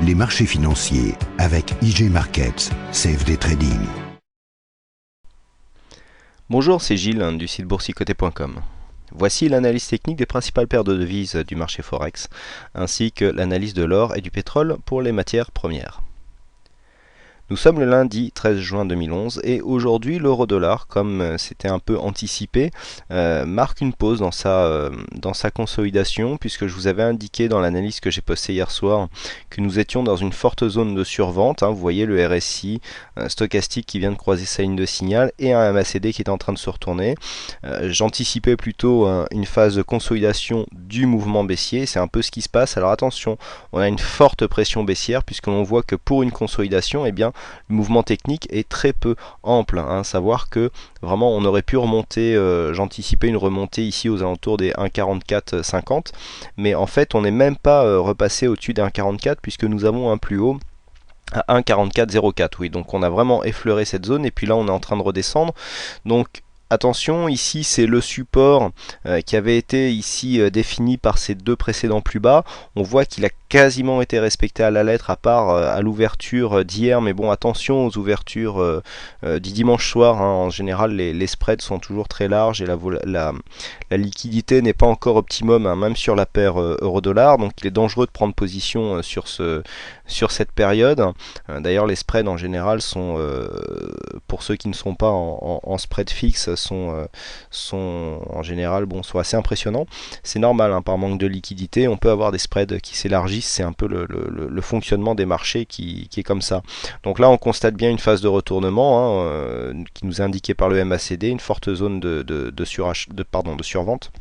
Les marchés financiers avec IG Markets, CFD Trading. Bonjour, c'est Gilles du site boursicoté.com. Voici l'analyse technique des principales paires de devises du marché Forex, ainsi que l'analyse de l'or et du pétrole pour les matières premières. Nous sommes le lundi 13 juin 2011 et aujourd'hui l'euro-dollar, comme c'était un peu anticipé, marque une pause dans sa consolidation, puisque je vous avais indiqué dans l'analyse que j'ai postée hier soir que nous étions dans une forte zone de survente. Vous voyez le RSI stochastique qui vient de croiser sa ligne de signal et un MACD qui est en train de se retourner. J'anticipais plutôt une phase de consolidation du mouvement baissier, c'est un peu ce qui se passe. Alors attention, on a une forte pression baissière puisque l'on voit que pour une consolidation, le mouvement technique est très peu ample, savoir que vraiment on aurait pu remonter, j'anticipais une remontée ici aux alentours des 1,4450, mais en fait on n'est même pas repassé au-dessus des 1,44 puisque nous avons un plus haut à 1,4404. Oui, donc on a vraiment effleuré cette zone et puis là on est en train de redescendre. Donc attention, ici c'est le support qui avait été ici défini par ces deux précédents plus bas. On voit qu'il a quasiment été respecté à la lettre à part à l'ouverture d'hier, mais bon, attention aux ouvertures du dimanche soir. En général les spreads sont toujours très larges et la liquidité n'est pas encore optimum, même sur la paire euro-dollar, donc il est dangereux de prendre position sur cette période. D'ailleurs les spreads en général sont, pour ceux qui ne sont pas en spread fixe, sont en général sont assez impressionnants. C'est normal, par manque de liquidité on peut avoir des spreads qui s'élargissent, c'est un peu le fonctionnement des marchés qui est comme ça. Donc là on constate bien une phase de retournement qui nous est indiquée par le MACD, une forte zone de survente.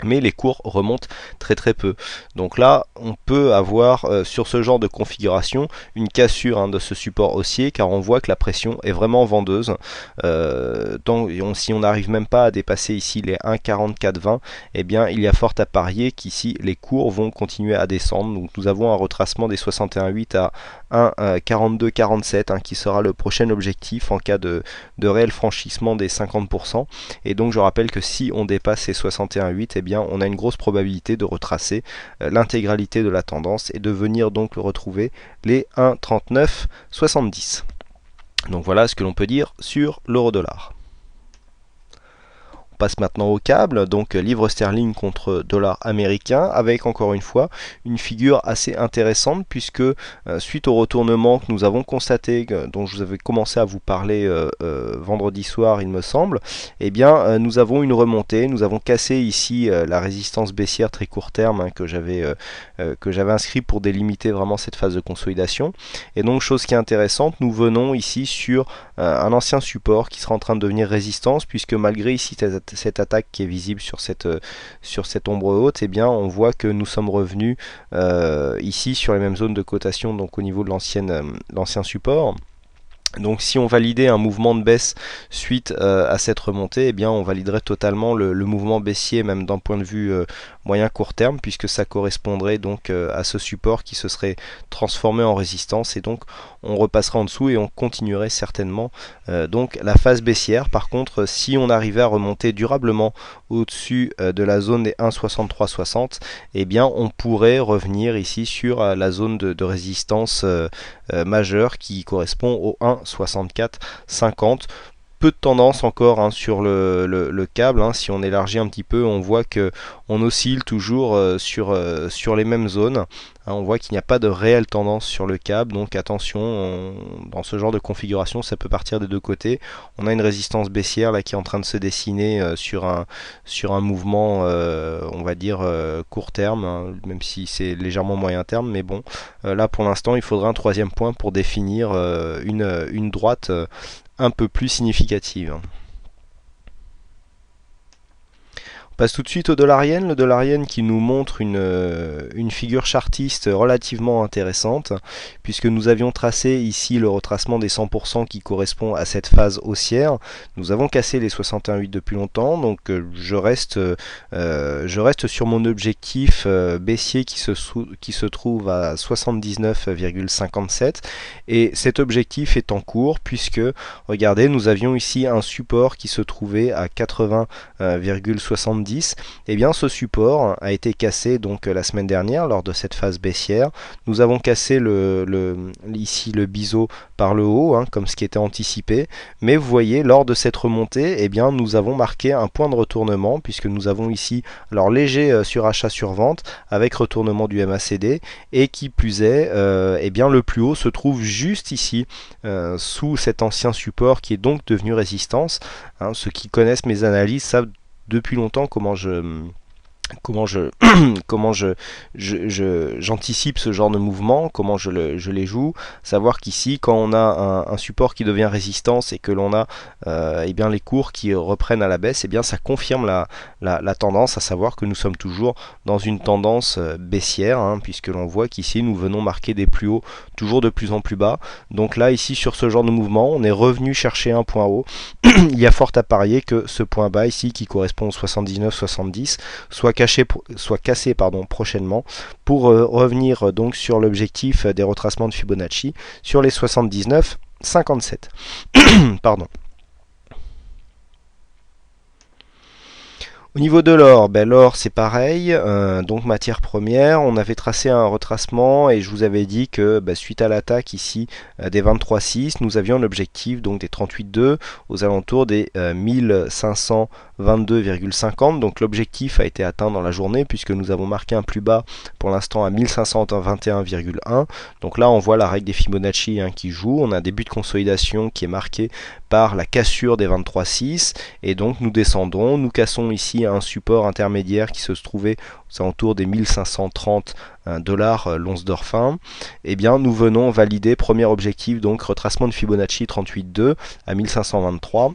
Mais les cours remontent très très peu. Donc là, on peut avoir sur ce genre de configuration une cassure de ce support haussier, car on voit que la pression est vraiment vendeuse. Si on n'arrive même pas à dépasser ici les 1,4420, eh bien il y a fort à parier qu'ici les cours vont continuer à descendre. Donc nous avons un retracement des 61,8 à 1,4247 qui sera le prochain objectif en cas de réel franchissement des 50%. Et donc je rappelle que si on dépasse ces 61,8, eh bien on a une grosse probabilité de retracer l'intégralité de la tendance et de venir donc retrouver les 1,3970. Donc voilà ce que l'on peut dire sur l'euro-dollar. On passe maintenant au câble, donc livre sterling contre dollar américain, avec encore une fois une figure assez intéressante puisque suite au retournement que nous avons constaté, dont je vous avais commencé à vous parler vendredi soir il me semble, eh bien nous avons une remontée, nous avons cassé ici la résistance baissière très court terme que j'avais inscrit pour délimiter vraiment cette phase de consolidation. Et donc chose qui est intéressante, nous venons ici sur un ancien support qui sera en train de devenir résistance, puisque malgré ici cette attaque qui est visible sur cette ombre haute, eh bien on voit que nous sommes revenus ici sur les mêmes zones de cotation, donc au niveau de l'ancien support. Donc si on validait un mouvement de baisse suite à cette remontée, eh bien on validerait totalement le mouvement baissier, même d'un point de vue moyen court terme, puisque ça correspondrait donc à ce support qui se serait transformé en résistance, et donc on repasserait en dessous et on continuerait certainement donc la phase baissière. Par contre, si on arrivait à remonter durablement au-dessus de la zone des 1,6360, eh bien on pourrait revenir ici sur la zone de résistance majeure qui correspond au 1,6450. Peu de tendance encore sur le câble. Si on élargit un petit peu, on voit que on oscille toujours sur les mêmes zones. On voit qu'il n'y a pas de réelle tendance sur le câble, donc attention, dans ce genre de configuration ça peut partir des deux côtés. On a une résistance baissière là qui est en train de se dessiner sur un mouvement on va dire court terme, même si c'est légèrement moyen terme, mais bon, là pour l'instant il faudra un troisième point pour définir une droite un peu plus significative. On passe tout de suite au dollar yen, le dollar yen qui nous montre une figure chartiste relativement intéressante, puisque nous avions tracé ici le retracement des 100% qui correspond à cette phase haussière. Nous avons cassé les 61,8 depuis longtemps, donc je reste sur mon objectif baissier qui se trouve à 79,57, et cet objectif est en cours puisque regardez, nous avions ici un support qui se trouvait à 80,70 90, et bien ce support a été cassé donc la semaine dernière lors de cette phase baissière. Nous avons cassé ici le biseau par le haut, comme ce qui était anticipé, mais vous voyez lors de cette remontée, eh bien nous avons marqué un point de retournement puisque nous avons ici alors léger surachat sur vente avec retournement du MACD, et qui plus est, eh bien le plus haut se trouve juste ici sous cet ancien support qui est donc devenu résistance. Ceux qui connaissent mes analyses savent depuis longtemps comment j'anticipe ce genre de mouvement, comment je les joue. Savoir qu'ici, quand on a un support qui devient résistance et que l'on a eh bien les cours qui reprennent à la baisse, eh bien ça confirme la tendance, à savoir que nous sommes toujours dans une tendance baissière, puisque l'on voit qu'ici nous venons marquer des plus hauts toujours de plus en plus bas. Donc là, ici sur ce genre de mouvement, on est revenu chercher un point haut. Il y a fort à parier que ce point bas ici, qui correspond au 79,70, soit cassé prochainement pour revenir donc sur l'objectif des retracements de Fibonacci sur les 79,57. Pardon. Au niveau de l'or, l'or c'est pareil, donc matière première, on avait tracé un retracement et je vous avais dit que suite à l'attaque ici des 23,6, nous avions l'objectif donc des 38,2 aux alentours des 1522,50, donc l'objectif a été atteint dans la journée puisque nous avons marqué un plus bas pour l'instant à 1521,1, donc là on voit la règle des Fibonacci qui joue, on a un début de consolidation qui est marqué par la cassure des 23,6 et donc nous descendons, nous cassons ici un support intermédiaire qui se trouvait aux alentours des 1530 $ l'once d'or fin. Et bien nous venons valider premier objectif, donc retracement de Fibonacci 38,2 à 1523.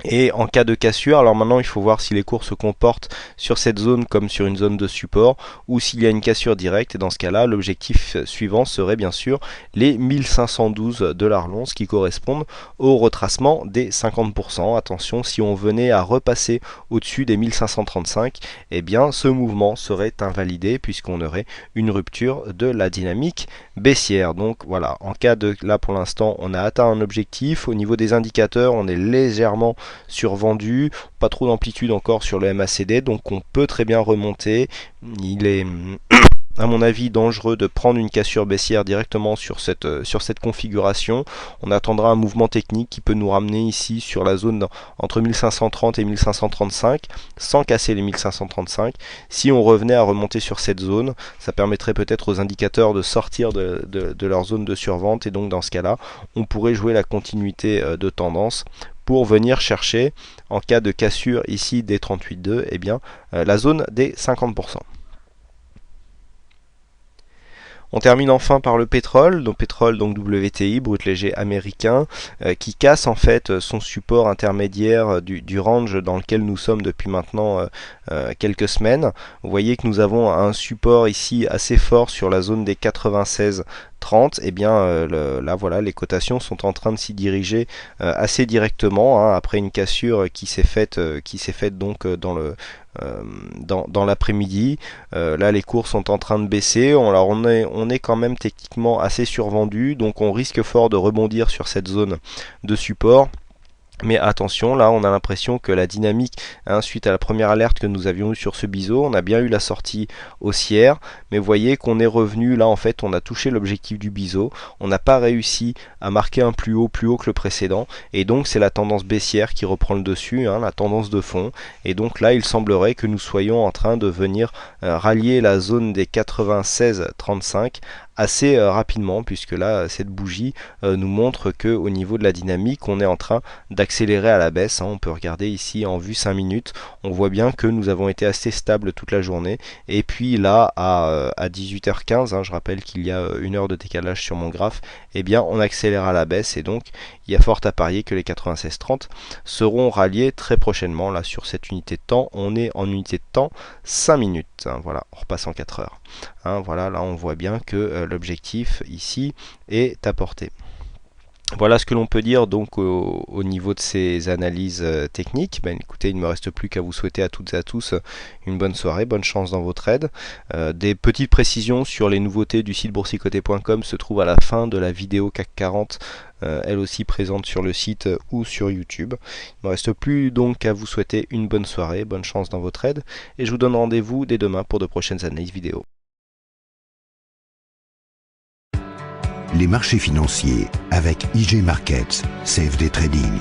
Et en cas de cassure, alors maintenant il faut voir si les cours se comportent sur cette zone comme sur une zone de support ou s'il y a une cassure directe, et dans ce cas là l'objectif suivant serait bien sûr les 1512 $ l'once qui correspondent au retracement des 50%. Attention, si on venait à repasser au-dessus des 1535, eh bien ce mouvement serait invalidé puisqu'on aurait une rupture de la dynamique baissière. Donc voilà, en cas de là pour l'instant on a atteint un objectif. Au niveau des indicateurs, on est légèrement survendu, pas trop d'amplitude encore sur le MACD, donc on peut très bien remonter. Il est à mon avis dangereux de prendre une cassure baissière directement sur cette configuration. On attendra un mouvement technique qui peut nous ramener ici sur la zone entre 1530 et 1535 sans casser les 1535. Si on revenait à remonter sur cette zone, ça permettrait peut-être aux indicateurs de sortir de leur zone de survente, et donc dans ce cas là on pourrait jouer la continuité de tendance pour venir chercher, en cas de cassure ici des 38,2, eh bien la zone des 50%. On termine enfin par le pétrole, donc WTI, brut léger américain, qui casse en fait son support intermédiaire du range dans lequel nous sommes depuis maintenant quelques semaines. Vous voyez que nous avons un support ici assez fort sur la zone des 96,30, et bien là voilà, les cotations sont en train de s'y diriger assez directement après une cassure qui s'est faite donc dans l'après-midi. Là les cours sont en train de baisser, on est quand même techniquement assez survendu, donc on risque fort de rebondir sur cette zone de support. Mais attention, là on a l'impression que la dynamique, suite à la première alerte que nous avions eue sur ce biseau, on a bien eu la sortie haussière, mais vous voyez qu'on est revenu, là en fait on a touché l'objectif du biseau, on n'a pas réussi à marquer un plus haut que le précédent, et donc c'est la tendance baissière qui reprend le dessus, la tendance de fond, et donc là il semblerait que nous soyons en train de venir rallier la zone des 96,35 assez rapidement, puisque là cette bougie nous montre que au niveau de la dynamique on est en train d'accélérer à la baisse. On peut regarder ici en vue 5 minutes, on voit bien que nous avons été assez stables toute la journée, et puis là à 18h15, je rappelle qu'il y a 1 heure de décalage sur mon graphe, et bien on accélère à la baisse, et donc il y a fort à parier que les 96,30 seront ralliés très prochainement. Là sur cette unité de temps, on est en unité de temps 5 minutes, voilà, on repasse en 4 heures. Voilà, là on voit bien que l'objectif ici est à portée. Voilà ce que l'on peut dire donc au niveau de ces analyses techniques. Écoutez, il ne me reste plus qu'à vous souhaiter à toutes et à tous une bonne soirée, bonne chance dans vos trades. Des petites précisions sur les nouveautés du site boursicoté.com se trouvent à la fin de la vidéo CAC 40, elle aussi présente sur le site ou sur YouTube. Il ne me reste plus donc qu'à vous souhaiter une bonne soirée, bonne chance dans vos trades, et je vous donne rendez-vous dès demain pour de prochaines analyses vidéo. Les marchés financiers avec IG Markets, CFD Trading.